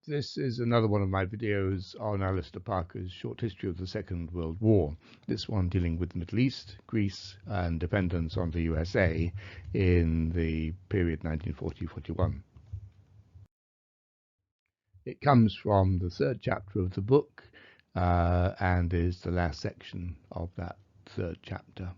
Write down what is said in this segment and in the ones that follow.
This is another one of my videos on Alistair Parker's short history of the Second World War, this one dealing with the Middle East, Greece, and dependence on the USA in the period 1940-41. It comes from the third chapter of the book and is the last section of that third chapter.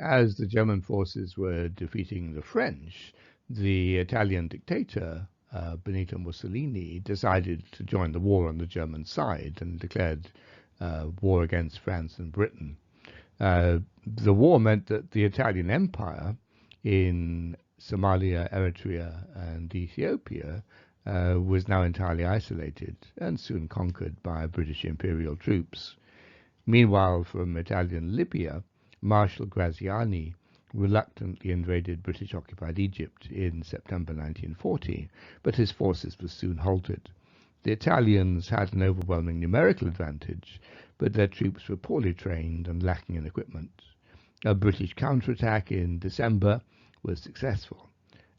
As the German forces were defeating the French, the Italian dictator Benito Mussolini decided to join the war on the German side and declared war against France and Britain. The war meant that the Italian Empire in Somalia, Eritrea, and Ethiopia was now entirely isolated and soon conquered by British imperial troops. Meanwhile, from Italian Libya, Marshal Graziani reluctantly invaded British-occupied Egypt in September 1940, but his forces were soon halted. The Italians had an overwhelming numerical advantage, but their troops were poorly trained and lacking in equipment. A British counterattack in December was successful,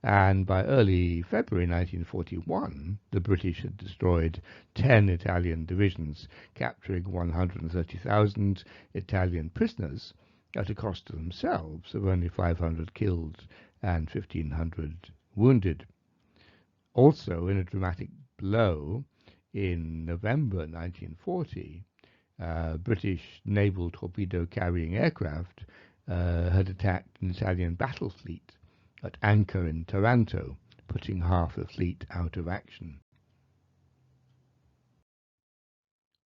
and by early February 1941, the British had destroyed 10 Italian divisions, capturing 130,000 Italian prisoners at a cost to themselves of only 500 killed and 1,500 wounded. Also, in a dramatic blow, in November 1940, British naval torpedo-carrying aircraft had attacked an Italian battle fleet at anchor in Taranto, putting half the fleet out of action.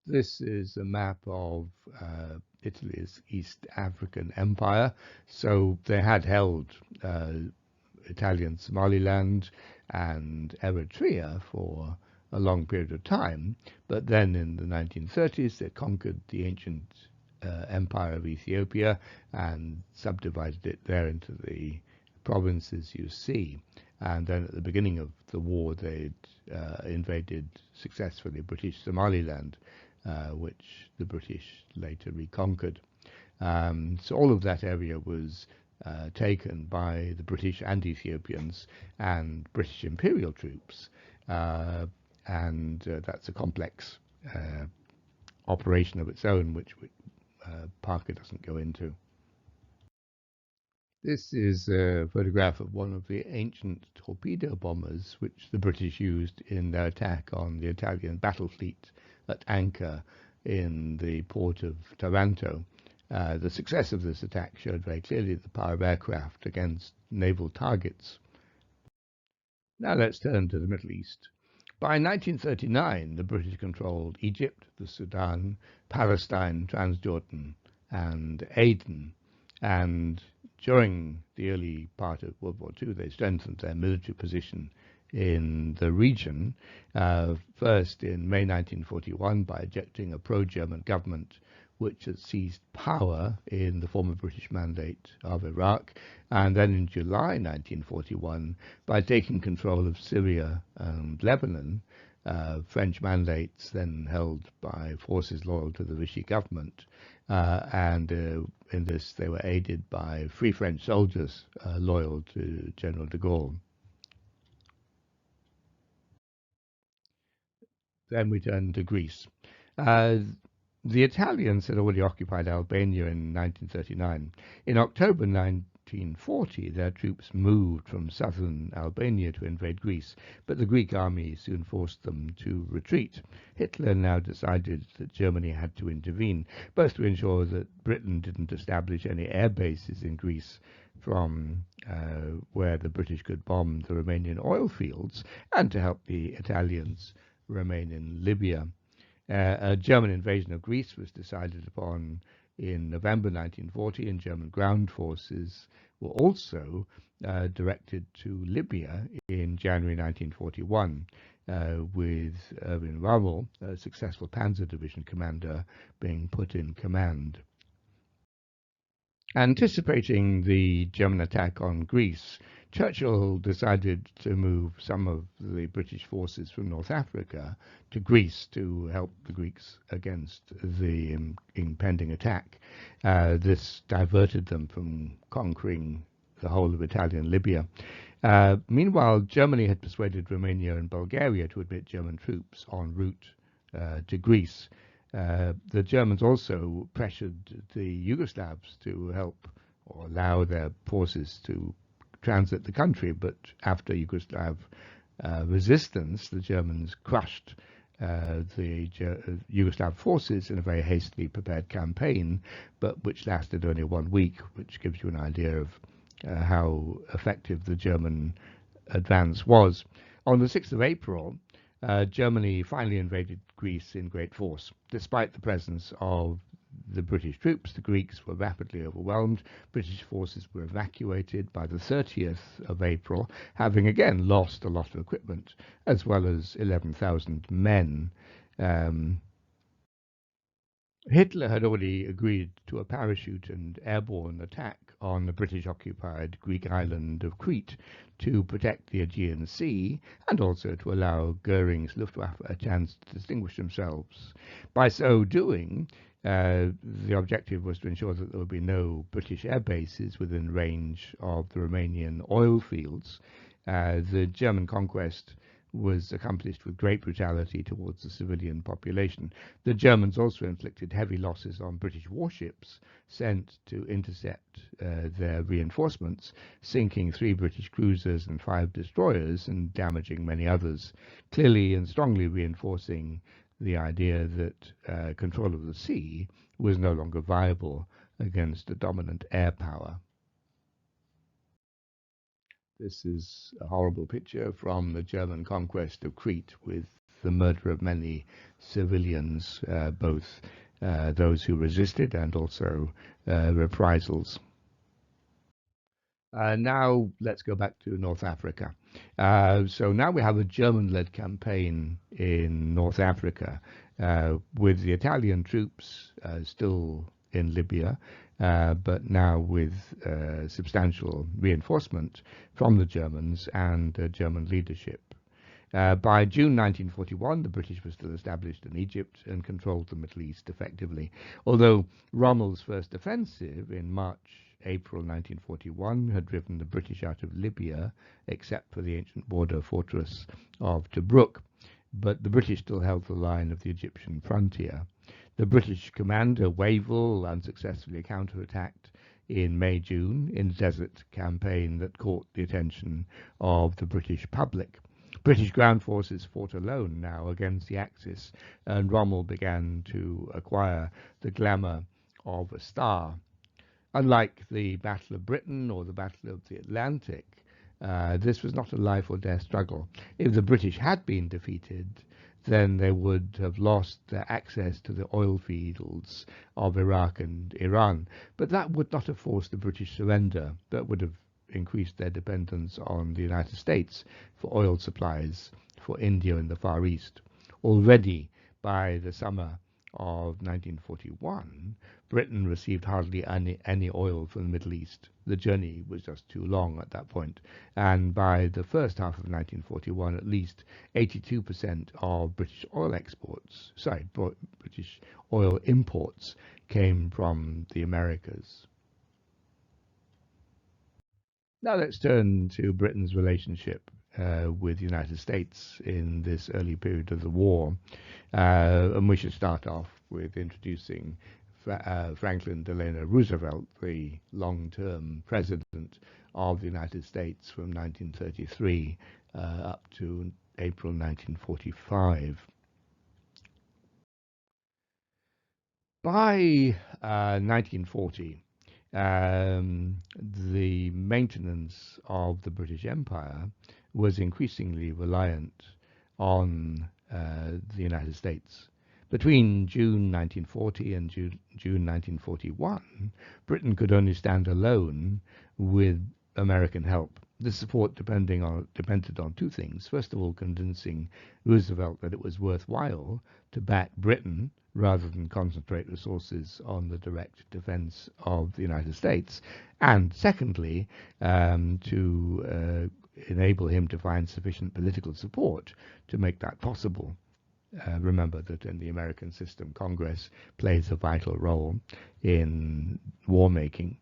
This is a map of Italy's East African Empire. So they had held Italian Somaliland and Eritrea for a long period of time, but then in the 1930s they conquered the ancient empire of Ethiopia and subdivided it there into the provinces you see. And then at the beginning of the war they'd invaded successfully British Somaliland, which the British later reconquered. So all of that area was taken by the British and Ethiopians and British imperial troops, and that's a complex operation of its own, which Parker doesn't go into. This is a photograph of one of the ancient torpedo bombers which the British used in their attack on the Italian battle fleet at anchor in the port of Taranto. The success of this attack showed very clearly the power of aircraft against naval targets. Now let's turn to the Middle East. By 1939, the British controlled Egypt, the Sudan, Palestine, Transjordan, and Aden, and during the early part of World War II, they strengthened their military position in the region, first in May 1941 by ejecting a pro-German government which had seized power in the former British Mandate of Iraq, and then in July 1941 by taking control of Syria and Lebanon, French mandates then held by forces loyal to the Vichy government, and in this they were aided by Free French soldiers loyal to General de Gaulle. Then we turn to Greece. The Italians had already occupied Albania in 1939. In October 1940, their troops moved from southern Albania to invade Greece, but the Greek army soon forced them to retreat. Hitler now decided that Germany had to intervene, both to ensure that Britain didn't establish any air bases in Greece from where the British could bomb the Romanian oil fields, and to help the Italians remain in Libya. A German invasion of Greece was decided upon in November 1940, and German ground forces were also directed to Libya in January 1941, with Erwin Rommel, a successful Panzer Division commander, being put in command. Anticipating the German attack on Greece, Churchill decided to move some of the British forces from North Africa to Greece to help the Greeks against the impending attack. This diverted them from conquering the whole of Italian Libya. Meanwhile, Germany had persuaded Romania and Bulgaria to admit German troops en route to Greece. The Germans also pressured the Yugoslavs to help or allow their forces to transit the country, but after Yugoslav resistance, the Germans crushed the Yugoslav forces in a very hastily prepared campaign, but which lasted only 1 week, which gives you an idea of how effective the German advance was. On the 6th of April, Germany finally invaded Greece in great force. Despite the presence of the British troops, the Greeks were rapidly overwhelmed. British forces were evacuated by the 30th of April, having again lost a lot of equipment, as well as 11,000 men. Hitler had already agreed to a parachute and airborne attack on the British-occupied Greek island of Crete to protect the Aegean Sea and also to allow Goering's Luftwaffe a chance to distinguish themselves. By so doing, the objective was to ensure that there would be no British air bases within range of the Romanian oil fields. The German conquest was accomplished with great brutality towards the civilian population. The Germans also inflicted heavy losses on British warships sent to intercept their reinforcements, sinking 3 British cruisers and 5 destroyers and damaging many others, clearly and strongly reinforcing the idea that control of the sea was no longer viable against a dominant air power. This is a horrible picture from the German conquest of Crete, with the murder of many civilians, both those who resisted and also reprisals. Now let's go back to North Africa. So now we have a German-led campaign in North Africa, with the Italian troops still in Libya, but now with substantial reinforcement from the Germans and German leadership. By June 1941, the British were still established in Egypt and controlled the Middle East effectively, although Rommel's first offensive in March-April 1941 had driven the British out of Libya, except for the ancient border fortress of Tobruk, but the British still held the line of the Egyptian frontier. The British commander, Wavell, unsuccessfully counterattacked in May-June in a desert campaign that caught the attention of the British public. British ground forces fought alone now against the Axis, and Rommel began to acquire the glamour of a star. Unlike the Battle of Britain or the Battle of the Atlantic, this was not a life or death struggle. If the British had been defeated, then they would have lost their access to the oil fields of Iraq and Iran. But that would not have forced the British surrender. That would have increased their dependence on the United States for oil supplies for India and the Far East. Already by the summer of 1941, Britain received hardly any oil from the Middle East. The journey was just too long at that point, and by the first half of 1941, at least 82% of British oil imports came from the Americas. Now let's turn to Britain's relationship with the United States in this early period of the war. And we should start off with introducing Franklin Delano Roosevelt, the long-term president of the United States from 1933 up to April 1945. By 1940, the maintenance of the British Empire was increasingly reliant on the United States. Between June 1940 and June 1941, Britain could only stand alone with American help. This support depended on 2 things. First of all, convincing Roosevelt that it was worthwhile to back Britain rather than concentrate resources on the direct defense of the United States. And secondly, to enable him to find sufficient political support to make that possible. Remember that in the American system, Congress plays a vital role in war making.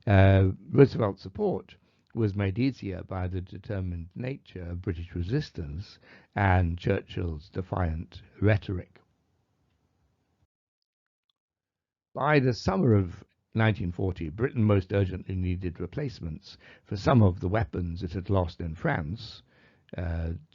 Roosevelt's support was made easier by the determined nature of British resistance and Churchill's defiant rhetoric. By the summer of 1940, Britain most urgently needed replacements for some of the weapons it had lost in France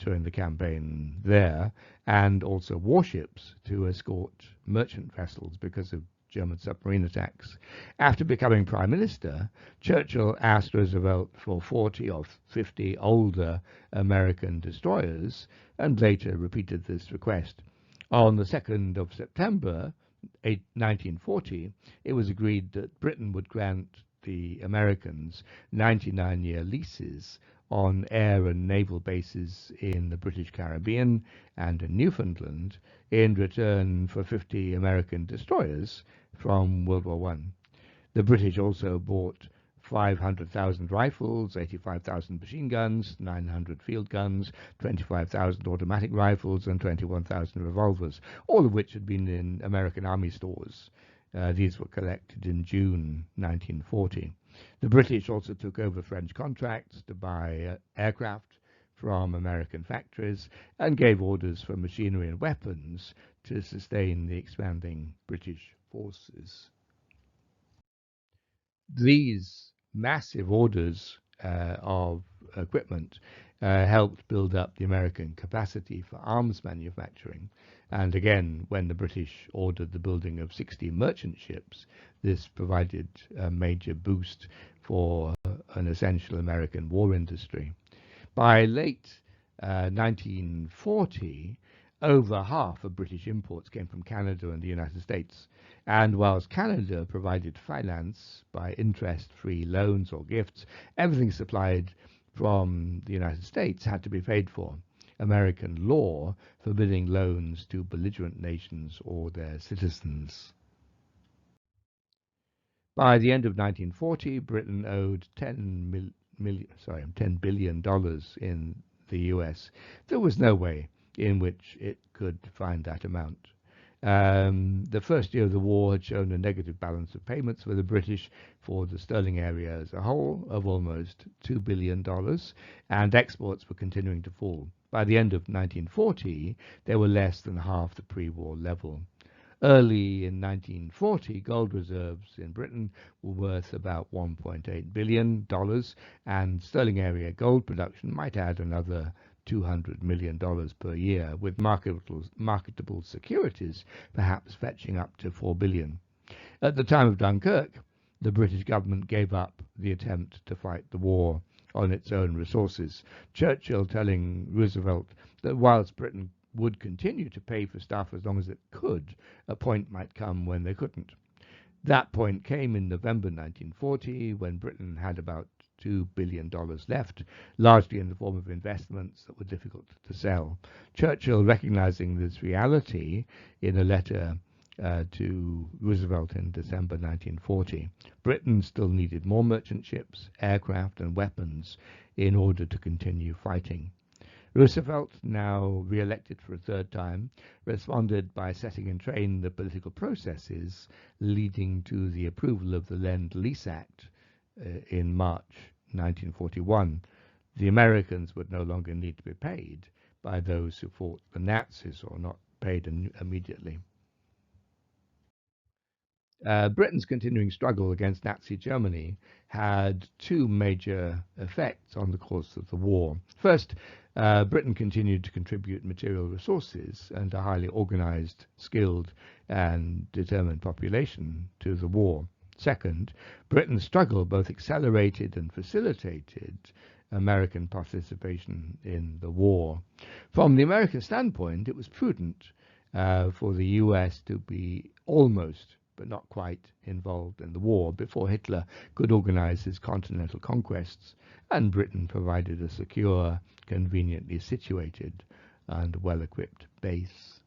during the campaign there, and also warships to escort merchant vessels because of German submarine attacks. After becoming Prime Minister, Churchill asked Roosevelt for 40 or 50 older American destroyers and later repeated this request. On the 2nd of September 1940, it was agreed that Britain would grant the Americans 99-year leases on air and naval bases in the British Caribbean and in Newfoundland in return for 50 American destroyers from World War One. The British also bought 500,000 rifles, 85,000 machine guns, 900 field guns, 25,000 automatic rifles, and 21,000 revolvers, all of which had been in American Army stores. These were collected in June 1940. The British also took over French contracts to buy aircraft from American factories and gave orders for machinery and weapons to sustain the expanding British forces. These massive orders of equipment helped build up the American capacity for arms manufacturing. And again, when the British ordered the building of 60 merchant ships, this provided a major boost for an essential American war industry. By late 1940, over half of British imports came from Canada and the United States. And whilst Canada provided finance by interest-free loans or gifts, everything supplied from the United States had to be paid for. American law forbidding loans to belligerent nations or their citizens. By the end of 1940, Britain owed $10 billion in the US. There was no way in which it could find that amount. The first year of the war had shown a negative balance of payments for the British for the sterling area as a whole of almost $2 billion, and exports were continuing to fall. By the end of 1940, they were less than half the pre-war level. Early in 1940, gold reserves in Britain were worth about $1.8 billion, and sterling area gold production might add another $200 million per year, with marketable securities perhaps fetching up to $4 billion. At the time of Dunkirk, the British government gave up the attempt to fight the war on its own resources, Churchill telling Roosevelt that whilst Britain would continue to pay for stuff as long as it could, a point might come when they couldn't. That point came in November 1940, when Britain had about $2 billion left, largely in the form of investments that were difficult to sell. Churchill, recognizing this reality in a letter to Roosevelt in December 1940, Britain still needed more merchant ships, aircraft, and weapons in order to continue fighting. Roosevelt, now re-elected for a third time, responded by setting in train the political processes leading to the approval of the Lend-Lease Act in March 1941. The Americans would no longer need to be paid by those who fought the Nazis or not paid immediately. Britain's continuing struggle against Nazi Germany had two major effects on the course of the war. First, Britain continued to contribute material resources and a highly organized, skilled, and determined population to the war. Second, Britain's struggle both accelerated and facilitated American participation in the war. From the American standpoint, it was prudent for the US to be almost but not quite involved in the war before Hitler could organize his continental conquests, and Britain provided a secure, conveniently situated, and well-equipped base.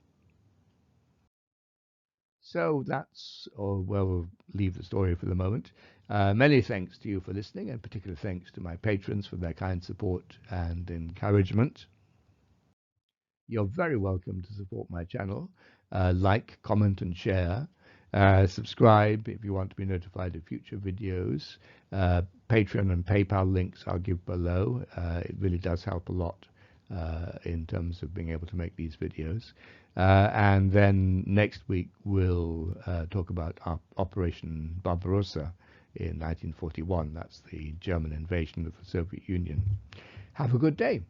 So that's, we'll leave the story for the moment. Many thanks to you for listening, and particular thanks to my patrons for their kind support and encouragement. You're very welcome to support my channel. Like, comment, and share. Subscribe if you want to be notified of future videos. Patreon and PayPal links I'll give below. It really does help a lot in terms of being able to make these videos. And then next week we'll talk about Operation Barbarossa in 1941. That's the German invasion of the Soviet Union. Have a good day.